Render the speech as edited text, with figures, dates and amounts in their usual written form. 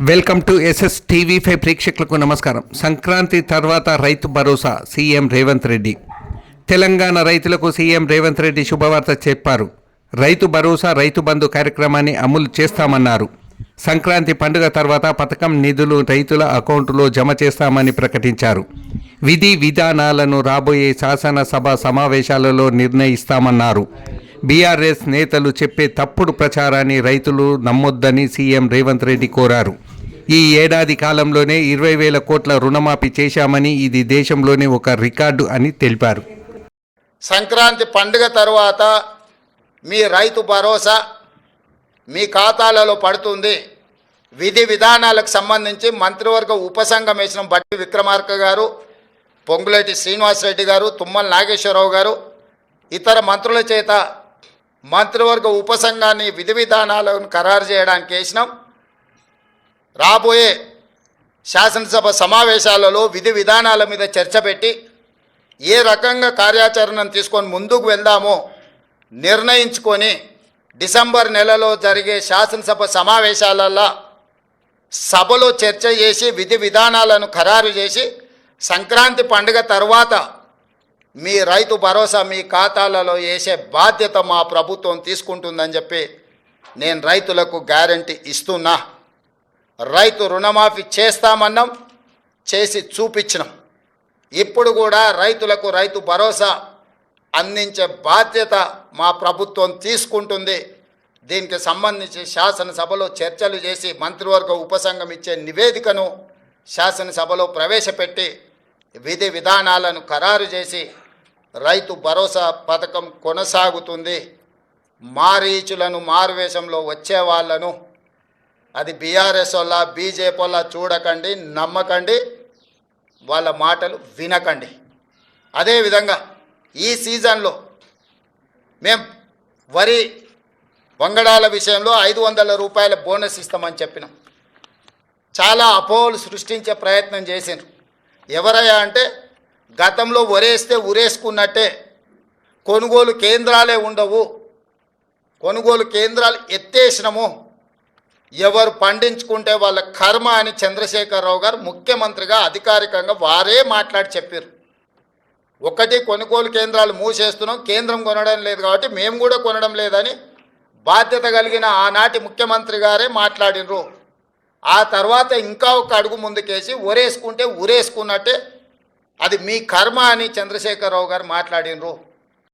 Welcome to SS TV5 ప్రేక్షకులకు నమస్కారం. సంక్రాంతి తర్వాత రైతు భరోసా సీఎం రేవంత్ రెడ్డి. తెలంగాణ రైతులకు సీఎం రేవంత్ రెడ్డి శుభవార్త చెప్పారు. రైతు భరోసా, రైతు బంధు కార్యక్రమాన్ని అమలు చేస్తామన్నారు. సంక్రాంతి పండుగ తర్వాత పథకం నిధులు రైతుల అకౌంటులో జమ చేస్తామని ప్రకటించారు. విధి విధానాలను రాబోయే శాసనసభ సమావేశాలలో నిర్ణయిస్తామన్నారు. బీఆర్ఎస్ నేతలు చెప్పే తప్పుడు ప్రచారాన్ని రైతులు నమ్మొద్దని సీఎం రేవంత్ రెడ్డి కోరారు. ఈ ఏడాది కాలంలోనే 20,000 కోట్ల రుణమాఫీ చేశామని, ఇది దేశంలోనే ఒక రికార్డు అని తెలిపారు. సంక్రాంతి పండుగ తరువాత మీ రైతు భరోసా మీ ఖాతాలలో పడుతుంది. విధి విధానాలకు సంబంధించి మంత్రివర్గ ఉపసంఘం వేసిన బట్టి విక్రమార్క గారు, పొంగులేటి శ్రీనివాసరెడ్డి గారు, తుమ్మల నాగేశ్వరరావు గారు, ఇతర మంత్రుల చేత మంత్రివర్గ ఉపసంఘాన్ని విధి విధానాలను ఖరారు చేయడానికి వేసినాం. రాబోయే శాసనసభ సమావేశాలలో విధి విధానాల మీద చర్చ పెట్టి ఏ రకంగా కార్యాచరణను తీసుకొని ముందుకు వెళ్దామో నిర్ణయించుకొని డిసెంబర్ నెలలో జరిగే శాసనసభ సమావేశాలలో సభలో చర్చ చేసి విధి విధానాలను ఖరారు చేసి సంక్రాంతి పండుగ తర్వాత మీ రైతు భరోసా మీ ఖాతాలలో వేసే బాధ్యత మా ప్రభుత్వం తీసుకుంటుందని చెప్పి నేను రైతులకు గ్యారంటీ ఇస్తున్నా. రైతు రుణమాఫీ చేస్తామన్నాం, చేసి చూపించినాం. ఇప్పుడు కూడా రైతులకు రైతు భరోసా అందించే బాధ్యత మా ప్రభుత్వం తీసుకుంటుంది. దీనికి సంబంధించి శాసనసభలో చర్చలు చేసి మంత్రివర్గ ఉపసంఘం ఇచ్చే నివేదికను శాసనసభలో ప్రవేశపెట్టి విధి విధానాలను ఖరారు చేసి రైతు భరోసా పథకం కొనసాగుతుంది. మారీచులను మారువేషంలో వచ్చే వాళ్ళను, అది బీఆర్ఎస్ వాళ్ళ బీజేపీ వాళ్ళ చూడకండి, నమ్మకండి, వాళ్ళ మాటలు వినకండి. అదేవిధంగా ఈ సీజన్లో మేము వరి వంగడాల విషయంలో 500 రూపాయల బోనస్ ఇస్తామని చెప్పినాం. చాలా అపోహలు సృష్టించే ప్రయత్నం చేసిండ్రు. ఎవరయ్యా అంటే, గతంలో వరేస్తే ఉరేసుకున్నట్టే కొనుగోలు కేంద్రాలే ఉండవు, కొనుగోలు కేంద్రాలు ఎత్తేసినాము, ఎవరు పండించుకుంటే వాళ్ళ కర్మ అని చంద్రశేఖరరావు గారు ముఖ్యమంత్రిగా అధికారికంగా వారే మాట్లాడి చెప్పారు. ఒకటి, కొనుగోలు కేంద్రాలు మూసేస్తున్నాం, కేంద్రం కొనడం లేదు కాబట్టి మేము కూడా కొనడం లేదని బాధ్యత కలిగిన ఆనాటి ముఖ్యమంత్రి గారే మాట్లాడినరు. ఆ తర్వాత ఇంకా ఒక అడుగు ముందుకేసి ఉరేసుకుంటే ఉరేసుకున్నట్టే, అది మీ కర్మ అని చంద్రశేఖరరావు గారు మాట్లాడినరు.